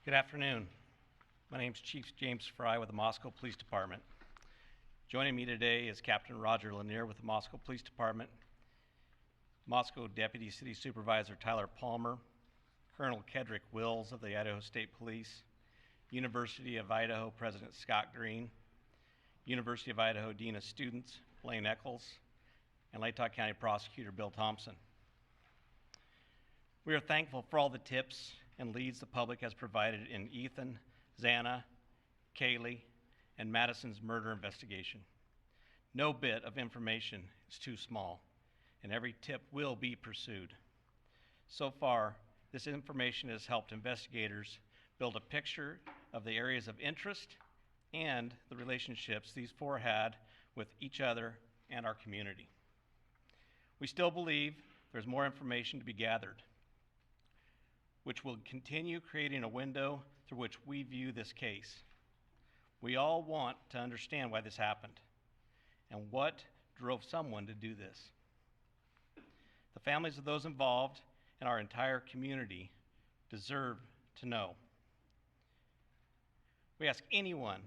Good afternoon. My name is Chief James Fry with the Moscow Police Department. Joining me today is Captain Roger Lanier with the Moscow Police Department, Moscow Deputy City Supervisor Tyler Palmer, Colonel Kedrick Wills of the Idaho State Police, University of Idaho President Scott Green, University of Idaho Dean of Students Blaine Eccles, and Latah County Prosecutor Bill Thompson. We are thankful for all the tips and leads the public has provided in Ethan, Xana, Kaylee, and Madison's murder investigation. No bit of information is too small, and every tip will be pursued. So far, this information has helped investigators build a picture of the areas of interest and the relationships these four had with each other and our community. We still believe there's more information to be gathered, which will continue creating a window through which we view this case. We all want to understand why this happened and what drove someone to do this. The families of those involved and our entire community deserve to know. We ask anyone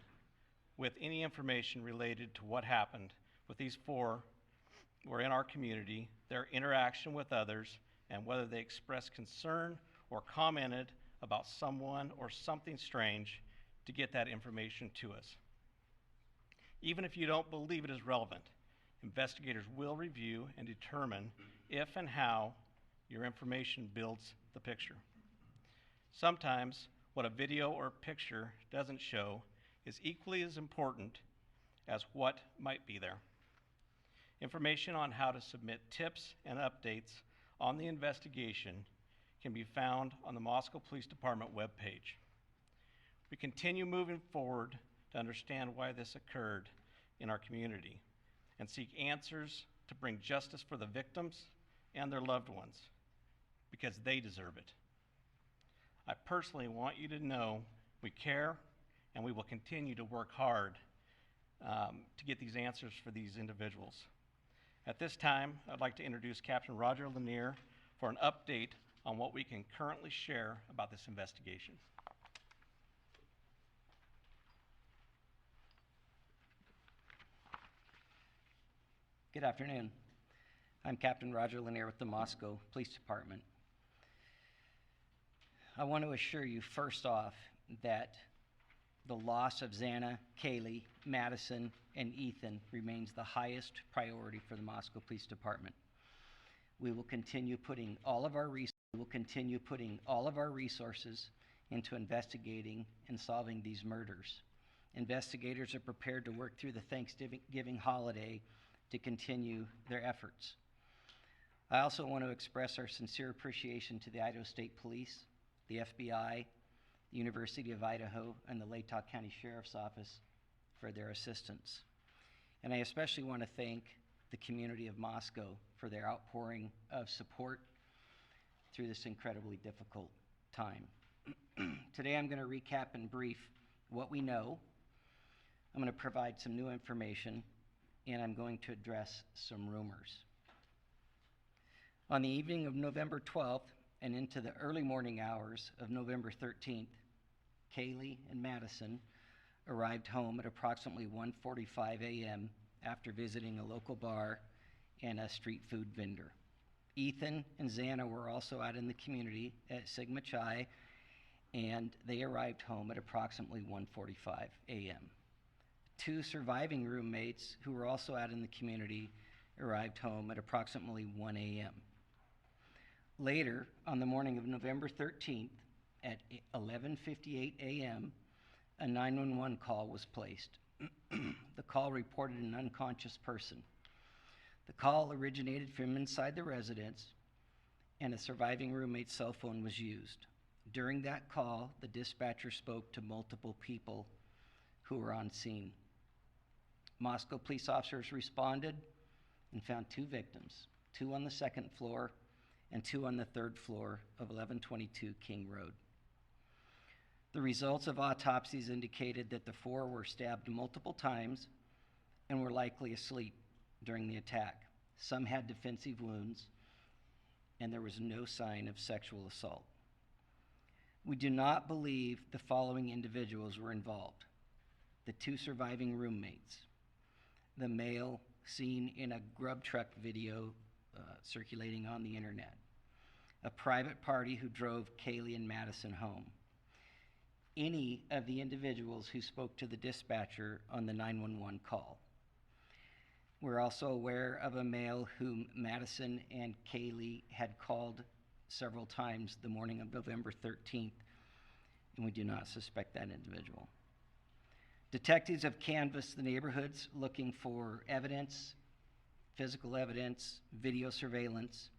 with any information related to what happened with these four who are in our community, their interaction with others, and whether they expressed concern or commented about someone or something strange, to get that information to us. Even if you don't believe it is relevant, investigators will review and determine if and how your information builds the picture. Sometimes what a video or picture doesn't show is equally as important as what might be there. Information on how to submit tips and updates on the investigation can be found on the Moscow Police Department webpage. We continue moving forward to understand why this occurred in our community and seek answers to bring justice for the victims and their loved ones, because they deserve it. I personally want you to know we care, and we will continue to work hard to get these answers for these individuals. At this time, I'd like to introduce Captain Roger Lanier for an update on what we can currently share about this investigation. Good afternoon. I'm Captain Roger Lanier with the Moscow Police Department. I want to assure you first off that the loss of Xana, Kaylee, Madison, and Ethan remains the highest priority for the Moscow Police Department. We will continue putting all of our resources into investigating and solving these murders. Investigators are prepared to work through the Thanksgiving holiday to continue their efforts. I also want to express our sincere appreciation to the Idaho State Police, the FBI, the University of Idaho, and the Latah County Sheriff's Office for their assistance. And I especially want to thank the community of Moscow for their outpouring of support through this incredibly difficult time. Today I'm going to recap in brief what we know. I'm going to provide some new information, and I'm going to address some rumors. On the evening of November 12th and into the early morning hours of November 13th, Kaylee and Madison arrived home at approximately 1:45 a.m. after visiting a local bar and a street food vendor. Ethan and Xana were also out in the community at Sigma Chi, and they arrived home at approximately 1:45 a.m. Two surviving roommates who were also out in the community arrived home at approximately 1 a.m. Later, on the morning of November 13th at 11:58 a.m., a 911 call was placed. The call reported an unconscious person. The call originated from inside the residence, and a surviving roommate's cell phone was used. During that call, the dispatcher spoke to multiple people who were on scene. Moscow police officers responded and found two victims, two on the second floor and two on the third floor of 1122 King Road. The results of autopsies indicated that the four were stabbed multiple times and were likely asleep during the attack. Some had defensive wounds, and there was no sign of sexual assault. We do not believe the following individuals were involved: the 2 surviving roommates, the male seen in a grub truck video circulating on the internet, a private party who drove Kaylee and Madison home, any of the individuals who spoke to the dispatcher on the 911 call. We're also aware of a male whom Madison and Kaylee had called several times the morning of November 13th, and we do not suspect that individual. Detectives have canvassed the neighborhoods looking for evidence, physical evidence, video surveillance,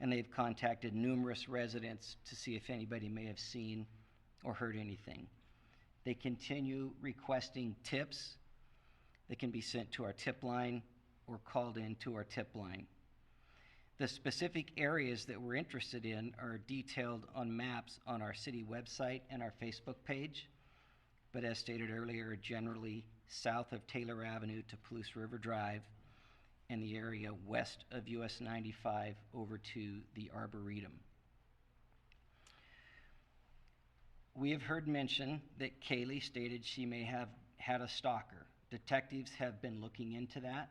and they've contacted numerous residents to see if anybody may have seen or heard anything. They continue requesting tips that can be sent to our tip line or called in to our tip line. The specific areas that we're interested in are detailed on maps on our city website and our Facebook page, but as stated earlier, generally south of Taylor Avenue to Palouse River Drive, and the area west of US 95 over to the Arboretum. We have heard mention that Kaylee stated she may have had a stalker. Detectives have been looking into that,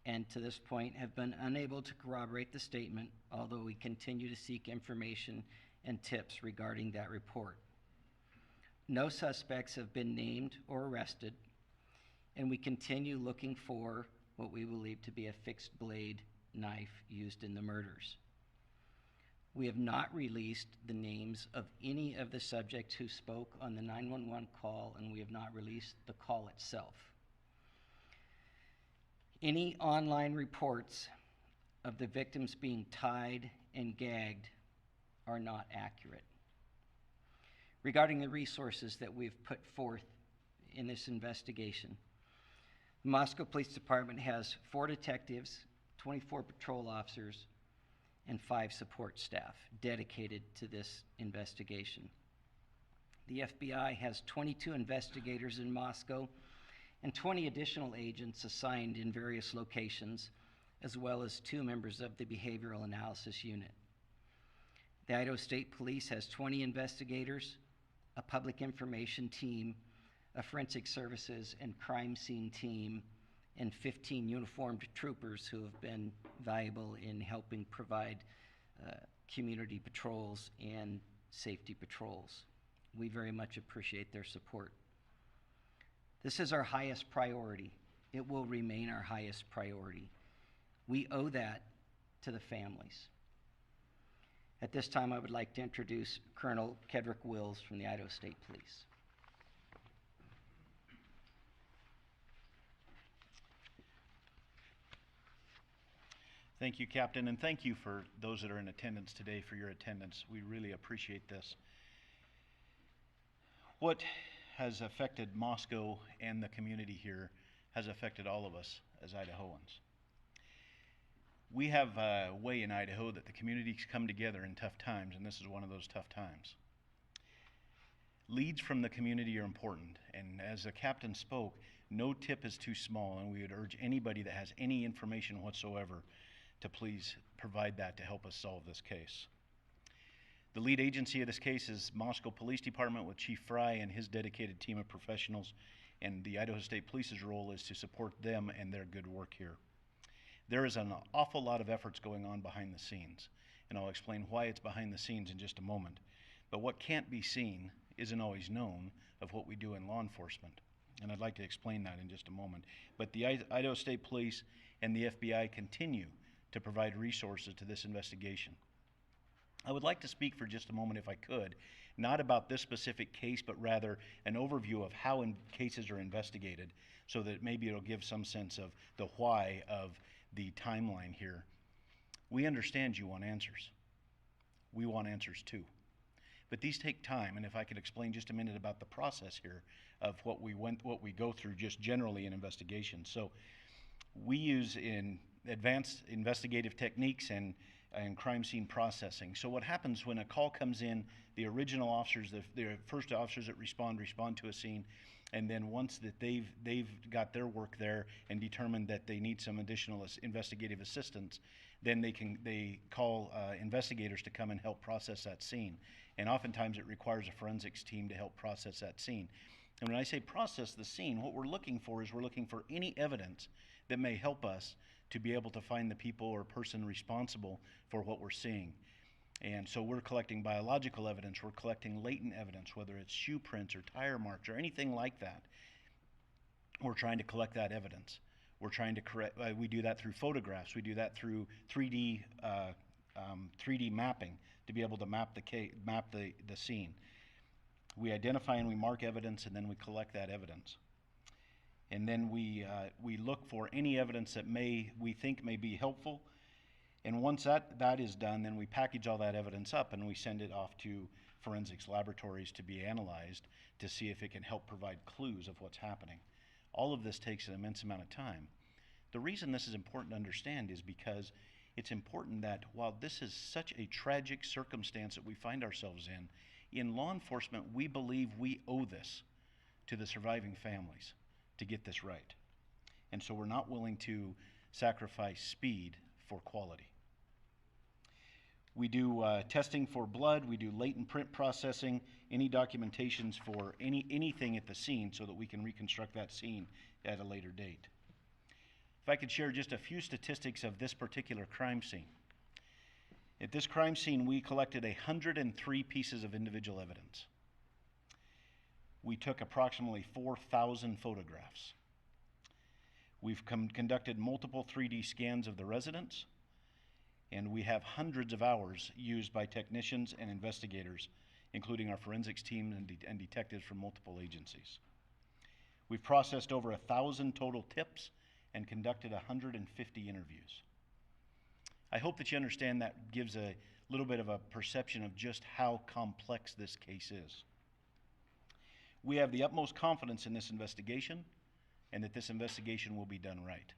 and to this point have been unable to corroborate the statement, although we continue to seek information and tips regarding that report. No suspects have been named or arrested, and we continue looking for what we believe to be a fixed blade knife used in the murders. We have not released the names of any of the subjects who spoke on the 911 call, and we have not released the call itself. Any online reports of the victims being tied and gagged are not accurate. Regarding the resources that we've put forth in this investigation, the Moscow Police Department has 4 detectives, 24 patrol officers, and 5 support staff dedicated to this investigation. The FBI has 22 investigators in Moscow and 20 additional agents assigned in various locations, as well as 2 members of the Behavioral Analysis Unit. The Idaho State Police has 20 investigators, a public information team, a forensic services and crime scene team, and 15 uniformed troopers who have been valuable in helping provide community patrols and safety patrols. We very much appreciate their support. This is our highest priority. It will remain our highest priority. We owe that to the families. At this time, I would like to introduce Colonel Kedrick Wills from the Idaho State Police. Thank you, Captain, and thank you for those that are in attendance today for your attendance. We really appreciate this. What has affected Moscow and the community here has affected all of us as Idahoans. We have a way in Idaho that the communities come together in tough times, and this is one of those tough times. Leads from the community are important, and as the captain spoke, no tip is too small, and we would urge anybody that has any information whatsoever to please provide that to help us solve this case. The lead agency of this case is Moscow Police Department with Chief Fry and his dedicated team of professionals, and the Idaho State Police's role is to support them and their good work here. There is an awful lot of efforts going on behind the scenes, and I'll explain why it's behind the scenes in just a moment. But what can't be seen isn't always known of what we do in law enforcement, and I'd like to explain that in just a moment. But the Idaho State Police and the FBI continue to provide resources to this investigation. I would like to speak for just a moment, if I could, not about this specific case, but rather an overview of how cases are investigated, so that maybe it'll give some sense of the why of the timeline here. We understand you want answers. We want answers too. But these take time, and if I could explain just a minute about the process here of what we go through just generally in investigations. So we use in advanced investigative techniques and crime scene processing. So what happens when a call comes in the original officers, the first officers that respond to a scene, and then once that they've got their work there and determined that they need some additional investigative assistance, then they call investigators to come and help process that scene. And oftentimes it requires a forensics team to help process that scene. And when I say process the scene, what we're looking for is we're looking for any evidence that may help us to be able to find the people or person responsible for what we're seeing. And so we're collecting biological evidence, we're collecting latent evidence, whether it's shoe prints or tire marks or anything like that. We're trying to collect that evidence. We're trying to we do that through photographs, we do that through 3D mapping to be able to map the scene. We identify and we mark evidence, and then we collect that evidence. And then we look for any evidence that we think may be helpful. And once that is done, then we package all that evidence up and we send it off to forensics laboratories to be analyzed to see if it can help provide clues of what's happening. All of this takes an immense amount of time. The reason this is important to understand is because it's important that while this is such a tragic circumstance that we find ourselves in law enforcement, we believe we owe this to the surviving families to get this right. And so we're not willing to sacrifice speed for quality. We do testing for blood, we do latent print processing, any documentations for anything at the scene so that we can reconstruct that scene at a later date. If I could share just a few statistics of this particular crime scene. At this crime scene, we collected 103 pieces of individual evidence. We took approximately 4,000 photographs. We've conducted multiple 3D scans of the residents, and we have hundreds of hours used by technicians and investigators, including our forensics team and detectives from multiple agencies. We've processed over 1,000 total tips and conducted 150 interviews. I hope that you understand that gives a little bit of a perception of just how complex this case is. We have the utmost confidence in this investigation and that this investigation will be done right.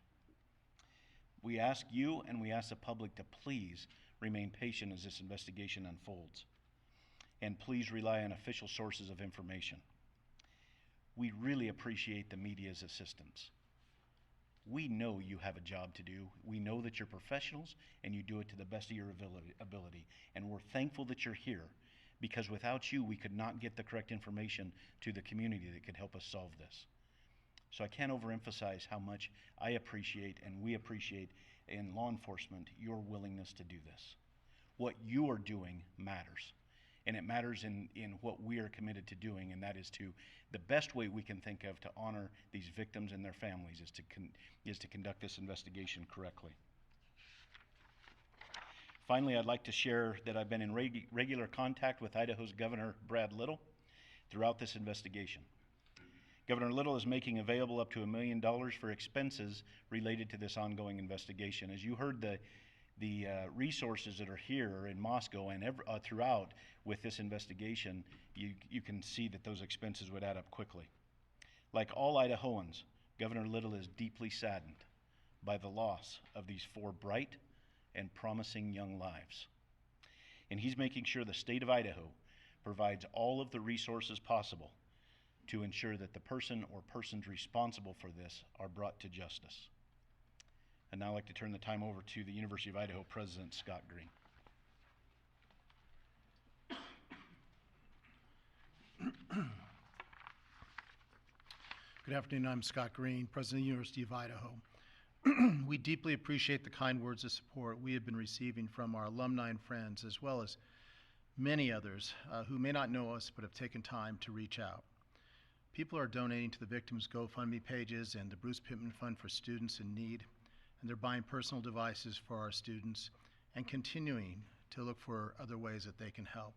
We ask you and we ask the public to please remain patient as this investigation unfolds. And please rely on official sources of information. We really appreciate the media's assistance. We know you have a job to do. We know that you're professionals and you do it to the best of your ability. And we're thankful that you're here, because without you, we could not get the correct information to the community that could help us solve this. So I can't overemphasize how much I appreciate and we appreciate in law enforcement your willingness to do this. What you are doing matters. And it matters in what we are committed to doing, and that is the best way we can think of to honor these victims and their families is to conduct this investigation correctly. Finally, I'd like to share that I've been in regular contact with Idaho's Governor Brad Little throughout this investigation. Governor Little is making available up to $1 million for expenses related to this ongoing investigation. As you heard, the resources that are here in Moscow and throughout with this investigation, you can see that those expenses would add up quickly. Like all Idahoans, Governor Little is deeply saddened by the loss of these 4 bright and promising young lives. And he's making sure the state of Idaho provides all of the resources possible to ensure that the person or persons responsible for this are brought to justice. I'd now like to turn the time over to the University of Idaho President Scott Green. Good afternoon, I'm Scott Green, President of the University of Idaho. We deeply appreciate the kind words of support we have been receiving from our alumni and friends, as well as many others who may not know us but have taken time to reach out. People are donating to the victims' GoFundMe pages and the Bruce Pittman Fund for Students in Need, and they're buying personal devices for our students and continuing to look for other ways that they can help.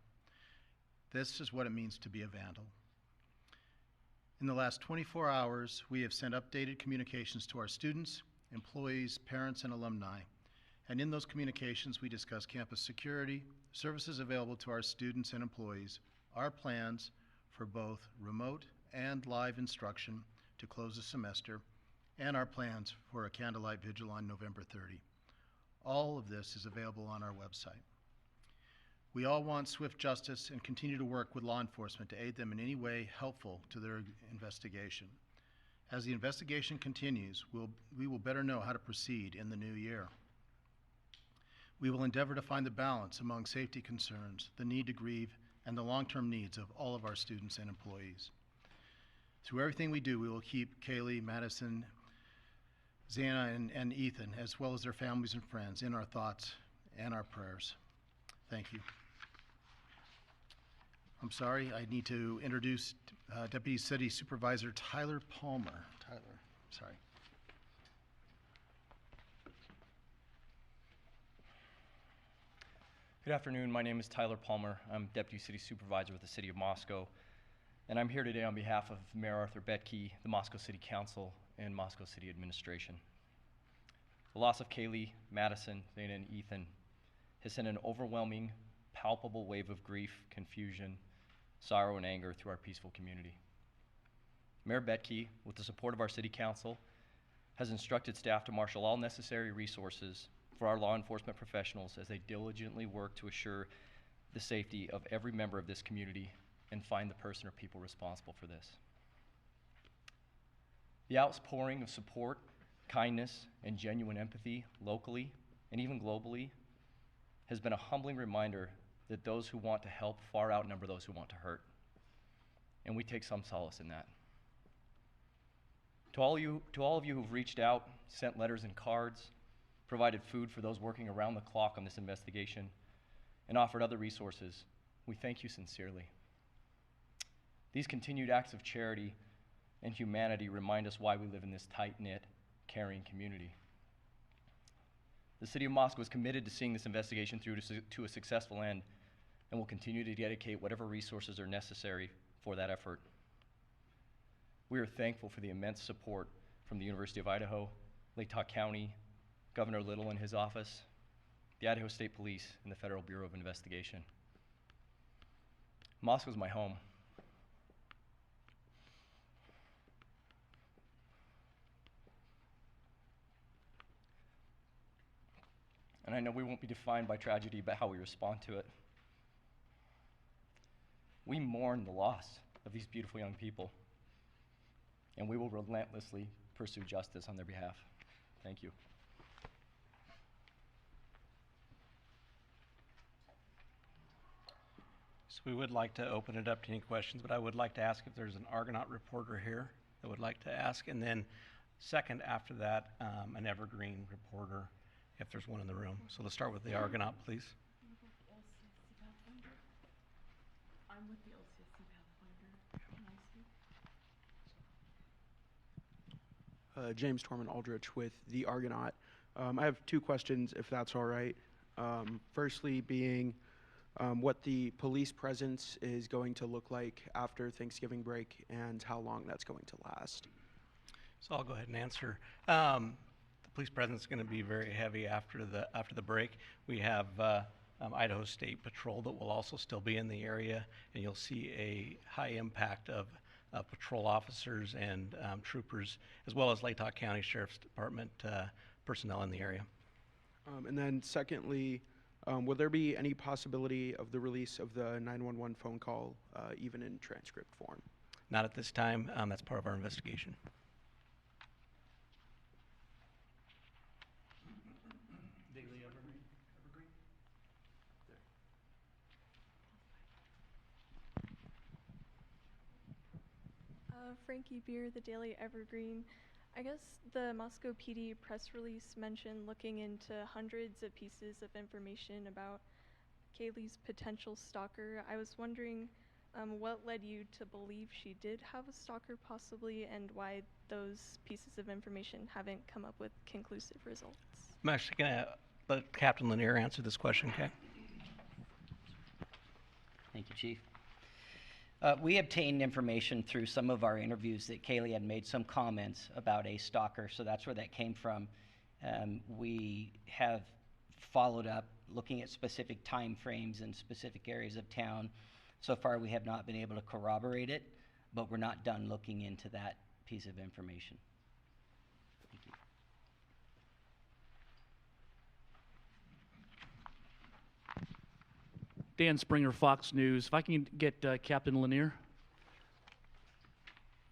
This is what it means to be a vandal. In the last 24 hours, we have sent updated communications to our students, employees, parents, and alumni. And in those communications, we discuss campus security, services available to our students and employees, our plans for both remote and live instruction to close the semester, and our plans for a candlelight vigil on November 30. All of this is available on our website. We all want swift justice and continue to work with law enforcement to aid them in any way helpful to their investigation. As the investigation continues, we will better know how to proceed in the new year. We will endeavor to find the balance among safety concerns, the need to grieve, and the long-term needs of all of our students and employees. Through everything we do, we will keep Kaylee, Madison, Xana, and Ethan, as well as their families and friends, in our thoughts and our prayers. Thank you. I'm sorry, I need to introduce Deputy City Supervisor Tyler Palmer. Tyler, sorry. Good afternoon, my name is Tyler Palmer. I'm Deputy City Supervisor with the City of Moscow, and I'm here today on behalf of Mayor Arthur Betke, the Moscow City Council, and Moscow City Administration. The loss of Kaylee, Madison, Xana, and Ethan has sent an overwhelming, palpable wave of grief, confusion, sorrow, and anger through our peaceful community. Mayor Betke, with the support of our City Council, has instructed staff to marshal all necessary resources for our law enforcement professionals as they diligently work to assure the safety of every member of this community and find the person or people responsible for this. The outpouring of support, kindness, and genuine empathy locally and even globally has been a humbling reminder that those who want to help far outnumber those who want to hurt. And we take some solace in that. To all of you who've reached out, sent letters and cards, provided food for those working around the clock on this investigation, and offered other resources, we thank you sincerely. These continued acts of charity and humanity remind us why we live in this tight-knit, caring community. The City of Moscow is committed to seeing this investigation through to a successful end and will continue to dedicate whatever resources are necessary for that effort. We are thankful for the immense support from the University of Idaho, Lake County, Governor Little and his office, the Idaho State Police, and the Federal Bureau of Investigation. Moscow is my home. And I know we won't be defined by tragedy, but how we respond to it. We mourn the loss of these beautiful young people, and we will relentlessly pursue justice on their behalf. Thank you. So we would like to open it up to any questions, but I would like to ask if there's an Argonaut reporter here that would like to ask, and then second after that, an Evergreen reporter, if there's one in the room. So let's start with the Argonaut, please. I'm with the LCSC Pathfinder. Can I speak? James Torman Aldrich with the Argonaut. I have two questions, if that's all right. Firstly being what the police presence is going to look like after Thanksgiving break and how long that's going to last. So I'll go ahead and answer. The police presence is going to be very heavy after the break. We have Idaho State Patrol that will also still be in the area, and you'll see a high impact of patrol officers and troopers, as well as Lake County Sheriff's Department personnel in the area. And then secondly, will there be any possibility of the release of the 911 phone call, even in transcript form? Not at this time. That's part of our investigation. Frankie Beer, the Daily Evergreen. I guess the Moscow PD press release mentioned looking into hundreds of pieces of information about Kaylee's potential stalker. I was wondering what led you to believe she did have a stalker possibly, and why those pieces of information haven't come up with conclusive results. I'm actually going to let Captain Lanier answer this question, okay? Thank you, Chief. We obtained information through some of our interviews that Kaylee had made some comments about a stalker, so that's where that came from. We have followed up looking at specific time frames in specific areas of town. So far, we have not been able to corroborate it, but we're not done looking into that piece of information. Thank you. Dan Springer, Fox News. If I can get Captain Lanier.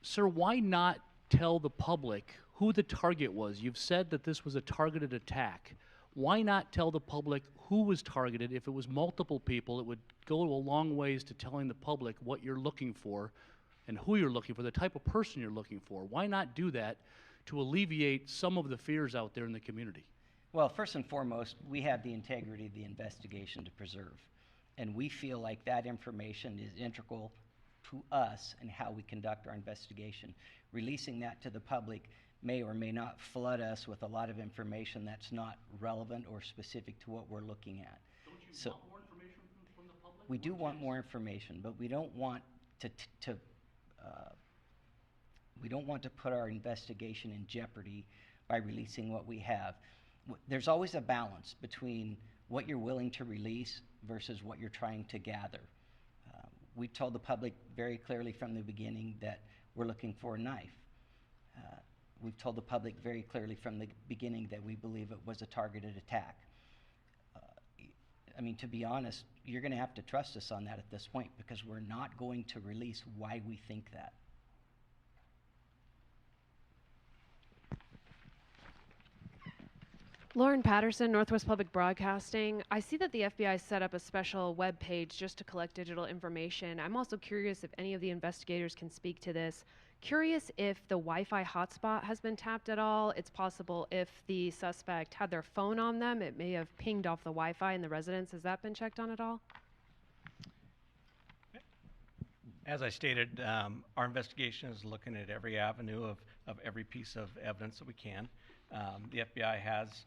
Sir, why not tell the public who the target was? You've said that this was a targeted attack. Why not tell the public who was targeted? If it was multiple people, it would go a long ways to telling the public what you're looking for and who you're looking for, the type of person you're looking for. Why not do that to alleviate some of the fears out there in the community? Well, first and foremost, we have the integrity of the investigation to preserve. And we feel like that information is integral to us and how we conduct our investigation. Releasing that to the public may or may not flood us with a lot of information that's not relevant or specific to what we're looking at. Don't you want more information from the public? We do want more information, but we don't want to put our investigation in jeopardy by releasing what we have. There's always a balance between what you're willing to release versus what you're trying to gather. We've told the public very clearly from the beginning that we're looking for a knife. We've told the public very clearly from the beginning that we believe it was a targeted attack. I mean, to be honest, you're going to have to trust us on that at this point, because we're not going to release why we think that. Lauren Patterson, Northwest Public Broadcasting. I see that the FBI set up a special web page just to collect digital information. I'm also curious if any of the investigators can speak to this. Curious if the Wi-Fi hotspot has been tapped at all. It's possible if the suspect had their phone on them, it may have pinged off the Wi-Fi in the residence. Has that been checked on at all? As I stated, our investigation is looking at every avenue of every piece of evidence that we can. The FBI has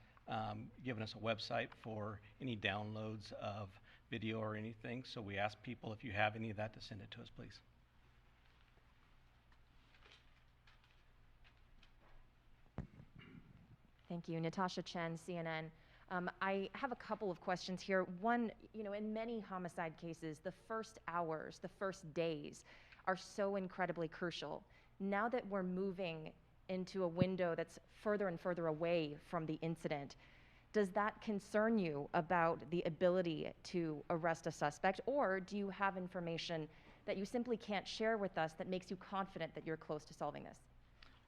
given us a website for any downloads of video or anything, so we ask people, if you have any of that, to send it to us, please. Thank you. Natasha Chen, CNN. I have a couple of questions here. One, in many homicide cases, the first hours, the first days are so incredibly crucial. Now that we're moving into a window that's further and further away from the incident, does that concern you about the ability to arrest a suspect, or do you have information that you simply can't share with us that makes you confident that you're close to solving this?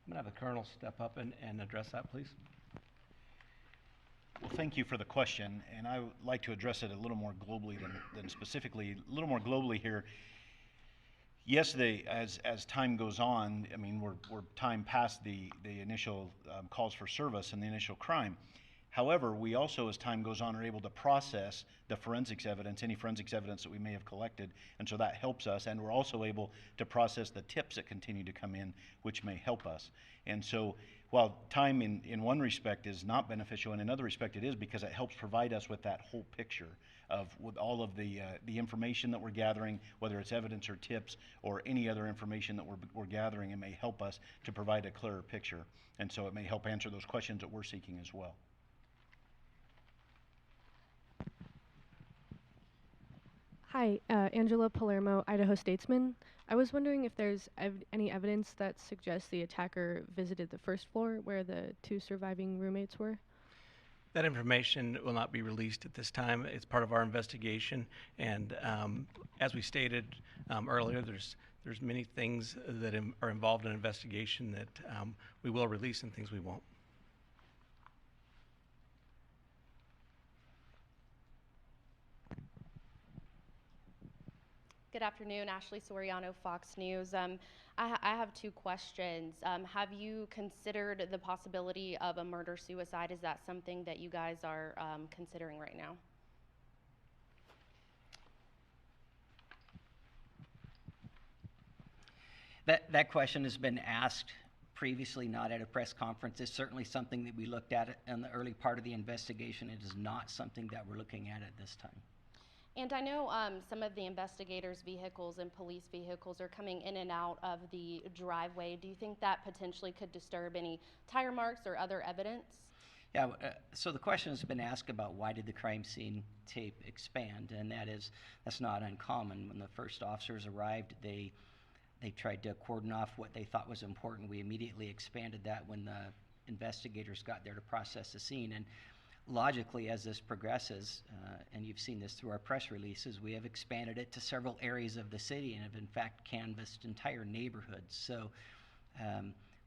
I'm going to have the Colonel step up and address that, please. Well, thank you for the question, and I would like to address it a little more globally than specifically. A little more globally here. Yes, as time goes on, I mean, we're time past the initial calls for service and the initial crime. However, we also, as time goes on, are able to process the forensics evidence, any forensics evidence that we may have collected, and so that helps us. And we're also able to process the tips that continue to come in, which may help us. And so, while time in one respect is not beneficial, in another respect it is, because it helps provide us with that whole picture with all of the information that we're gathering, whether it's evidence or tips or any other information that we're gathering. It may help us to provide a clearer picture, and so it may help answer those questions that we're seeking as well. Hi, Angela Palermo, Idaho Statesman. I was wondering if there's any evidence that suggests the attacker visited the first floor where the two surviving roommates were? That information will not be released at this time. It's part of our investigation, and as we stated earlier, there's many things that are involved in an investigation that we will release and things we won't. Good afternoon, Ashley Soriano, Fox News. I have two questions. Have you considered the possibility of a murder-suicide? Is that something that you guys are considering right now? That question has been asked previously, not at a press conference. It's certainly something that we looked at in the early part of the investigation. It is not something that we're looking at this time. And I know some of the investigators' vehicles and police vehicles are coming in and out of the driveway. Do you think that potentially could disturb any tire marks or other evidence? Yeah, so the question has been asked about why did the crime scene tape expand, and that's not uncommon. When the first officers arrived, they tried to cordon off what they thought was important. We immediately expanded that when the investigators got there to process the scene. And Logically, as this progresses, and you've seen this through our press releases, we have expanded it to several areas of the city and have in fact canvassed entire neighborhoods. So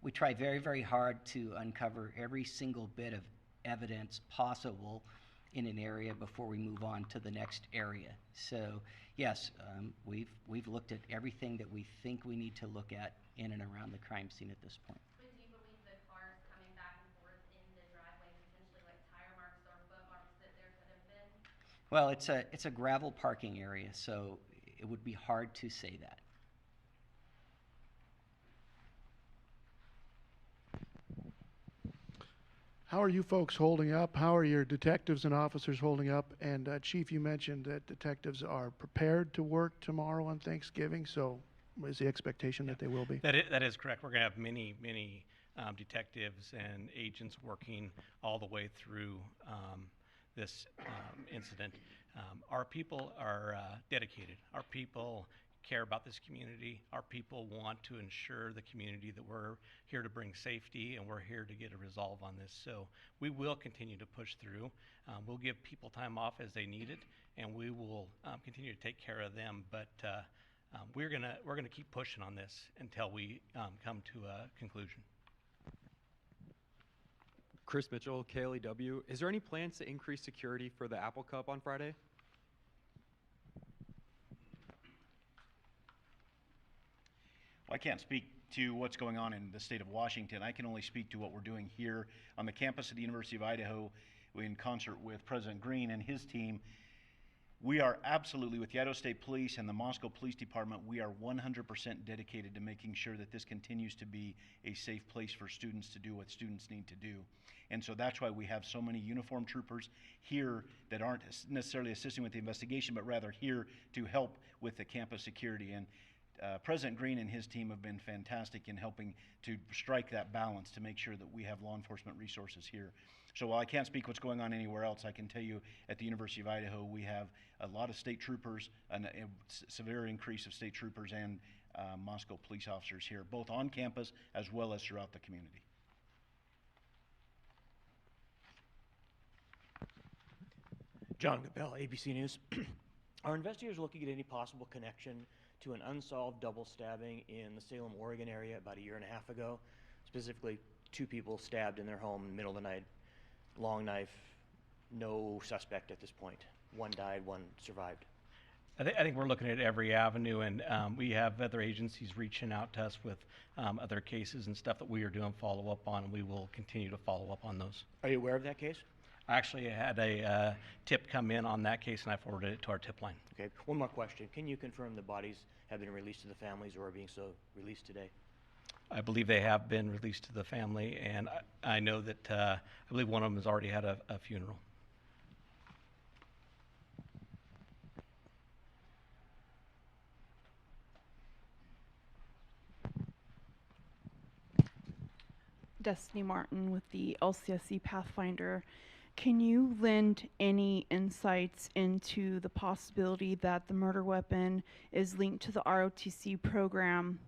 we try very, very hard to uncover every single bit of evidence possible in an area before we move on to the next area. So yes, we've looked at everything that we think we need to look at in and around the crime scene at this point. But do you believe the cars coming back and forth in the driveway, potentially like tire marks or foot marks, that there could have been? Well, it's a gravel parking area, so it would be hard to say that. How are you folks holding up? How are your detectives and officers holding up? And Chief, you mentioned that detectives are prepared to work tomorrow on Thanksgiving, so is the expectation that they will be? That is correct. We're going to have many detectives and agents working all the way through this incident. Our people are dedicated. Our people care about this community. Our people want to ensure the community that we're here to bring safety and we're here to get a resolve on this. So we will continue to push through. We'll give people time off as they need it, and we will continue to take care of them. But we're gonna keep pushing on this until we come to a conclusion. Chris Mitchell, KLEW. Is there any plans to increase security for the Apple Cup on Friday? Well, I can't speak to what's going on in the state of Washington. I can only speak to what we're doing here on the campus of the University of Idaho in concert with President Green and his team. We are absolutely, with the Idaho State Police and the Moscow Police Department, we are 100% dedicated to making sure that this continues to be a safe place for students to do what students need to do. And so that's why we have so many uniformed troopers here that aren't necessarily assisting with the investigation, but rather here to help with the campus security. And President Green and his team have been fantastic in helping to strike that balance to make sure that we have law enforcement resources here. So while I can't speak what's going on anywhere else, I can tell you at the University of Idaho we have a lot of state troopers, a severe increase of state troopers and Moscow police officers here, both on campus as well as throughout the community. John Gabell, ABC News. Are investigators looking at any possible connection to an unsolved double stabbing in the Salem, Oregon area about a year and a half ago? Specifically, 2 people stabbed in their home in the middle of the night, long knife, no suspect at this point. One died, one survived. I think we're looking at every avenue, and we have other agencies reaching out to us with other cases and stuff that we are doing follow-up on, and we will continue to follow up on those. Are you aware of that case? I actually had a tip come in on that case, and I forwarded it to our tip line. Okay, one more question. Can you confirm the bodies have been released to the families or are being so released today? I believe they have been released to the family, and I know that I believe one of them has already had a funeral. Destiny Martin with the LCSC Pathfinder. Can you lend any insights into the possibility that the murder weapon is linked to the ROTC program?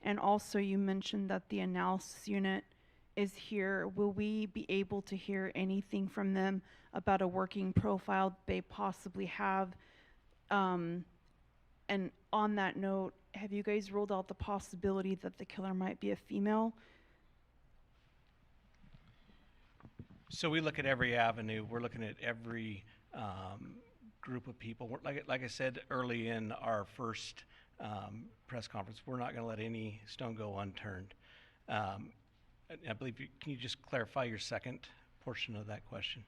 And also you mentioned that the analysis unit is here. Will we be able to hear anything from them about a working profile they possibly have? And on that note, have you guys ruled out the possibility that the killer might be a female? So we look at every avenue. We're looking at every group of people. Like I said early in our first press conference, we're not going to let any stone go unturned. I believe can you just clarify your second portion of that question?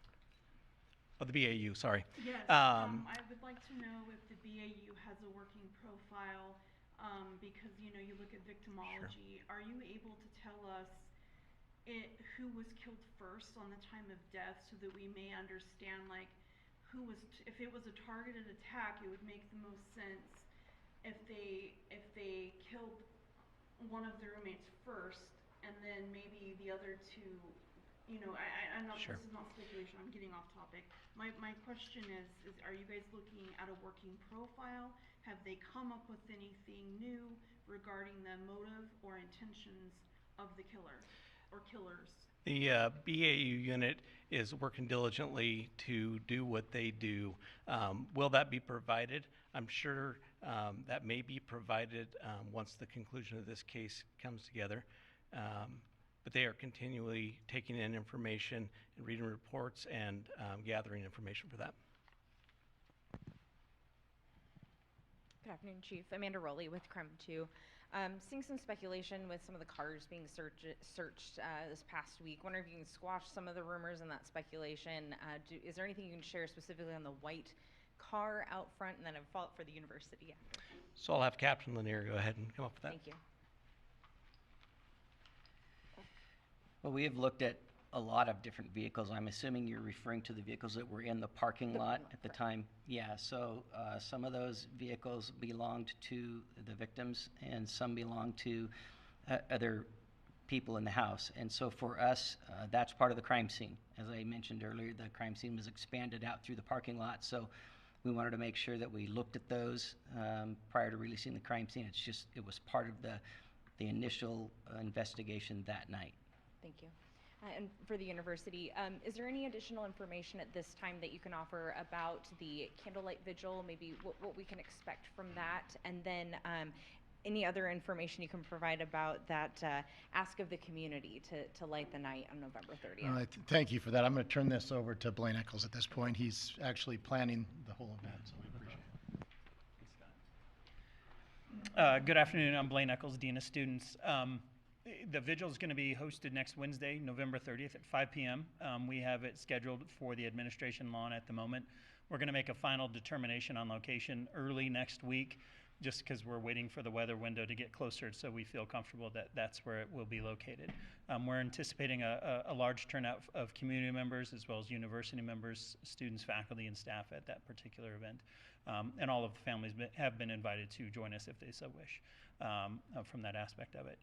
Oh, the BAU, sorry. Yes, I would like to know if the BAU has a working profile because, you know, you look at victimology. Sure. Are you able to tell us who was killed first on the time of death so that we may understand, like, who was, if it was a targeted attack, it would make the most sense if they killed one of the roommates first and then maybe the other two, you know, I know Sure. This is not speculation, I'm getting off topic. My question is are you guys looking at a working profile? Have they come up with anything new regarding the motive or intentions of the killer or killers? The BAU unit is working diligently to do what they do. Will that be provided? I'm sure that may be provided once the conclusion of this case comes together. But they are continually taking in information and reading reports and gathering information for that. Good afternoon, Chief. Amanda Rowley with Crime 2. Seeing some speculation with some of the cars being searched this past week. Wonder if you can squash some of the rumors and that speculation. Is there anything you can share specifically on the white car out front, and then a follow-up for the university after? So I'll have Captain Lanier go ahead and come up with that. Thank you. Well, we have looked at a lot of different vehicles. I'm assuming you're referring to the vehicles that were in the parking lot at the time. Yeah, so some of those vehicles belonged to the victims and some belonged to other people in the house. And so for us, that's part of the crime scene. As I mentioned earlier, the crime scene was expanded out through the parking lot. So we wanted to make sure that we looked at those prior to releasing the crime scene. It was part of the initial investigation that night. Thank you. And for the university, is there any additional information at this time that you can offer about the candlelight vigil, maybe what we can expect from that, and then any other information you can provide about that ask of the community to light the night on November 30th? Thank you for that. I'm going to turn this over to Blaine Eccles at this point. He's actually planning the whole event, so we appreciate it. Good afternoon. I'm Blaine Eccles, Dean of Students. The vigil is going to be hosted next Wednesday, November 30th at 5 p.m. We have it scheduled for the administration lawn at the moment. We're going to make a final determination on location early next week, just because we're waiting for the weather window to get closer, so we feel comfortable that that's where it will be located. We're anticipating a large turnout of community members as well as university members, students, faculty, and staff at that particular event. And all of the families have been invited to join us if they so wish from that aspect of it.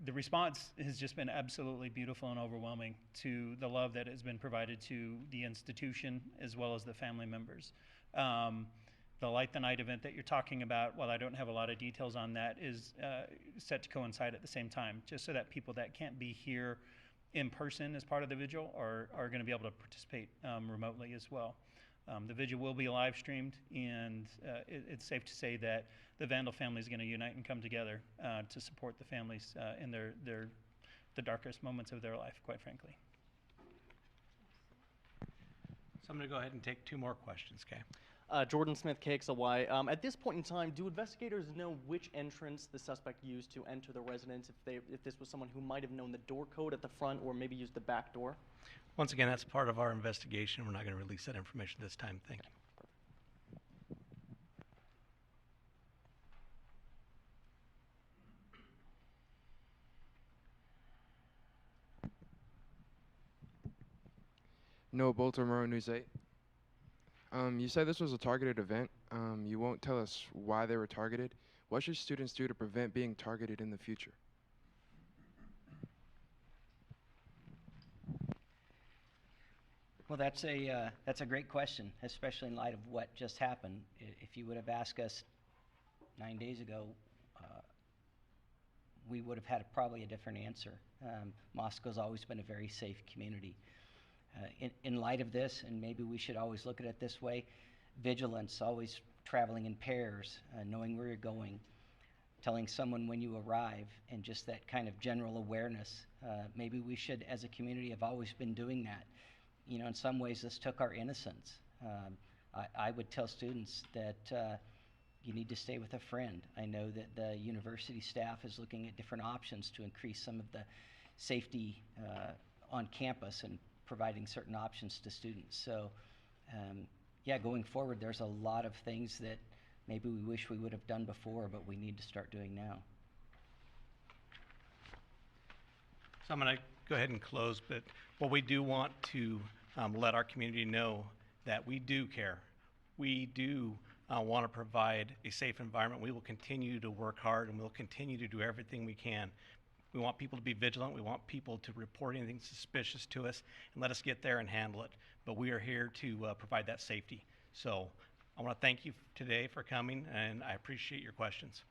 The response has just been absolutely beautiful and overwhelming to the love that has been provided to the institution as well as the family members. The Light the Night event that you're talking about, while I don't have a lot of details on that, is set to coincide at the same time, just so that people that can't be here in person as part of the vigil are going to be able to participate remotely as well. The vigil will be live streamed, and it's safe to say that the Vandal family is going to unite and come together to support the families in the darkest moments of their life, quite frankly. So I'm going to go ahead and take 2 more questions, okay? Jordan Smith, KXLY. At this point in time, do investigators know which entrance the suspect used to enter the residence, if this was someone who might have known the door code at the front or maybe used the back door? Once again, that's part of our investigation. We're not going to release that information this time. Thank you. No, Bolter, Moro News 8. You said this was a targeted event. You won't tell us why they were targeted. What should students do to prevent being targeted in the future? Well, that's a great question, especially in light of what just happened. If you would have asked us 9 days ago, we would have had probably a different answer. Moscow's always been a very safe community. In light of this, and maybe we should always look at it this way, vigilance, always traveling in pairs, knowing where you're going, telling someone when you arrive, and just that kind of general awareness. Maybe we should, as a community, have always been doing that. You know, in some ways, this took our innocence. I would tell students that you need to stay with a friend. I know that the university staff is looking at different options to increase some of the safety on campus and providing certain options to students. So, yeah, going forward, there's a lot of things that maybe we wish we would have done before, but we need to start doing now. So I'm going to go ahead and close, but what we do want to let our community know that we do care. We do want to provide a safe environment. We will continue to work hard, and we'll continue to do everything we can. We want people to be vigilant. We want people to report anything suspicious to us and let us get there and handle it. But we are here to provide that safety. So I want to thank you today for coming, and I appreciate your questions.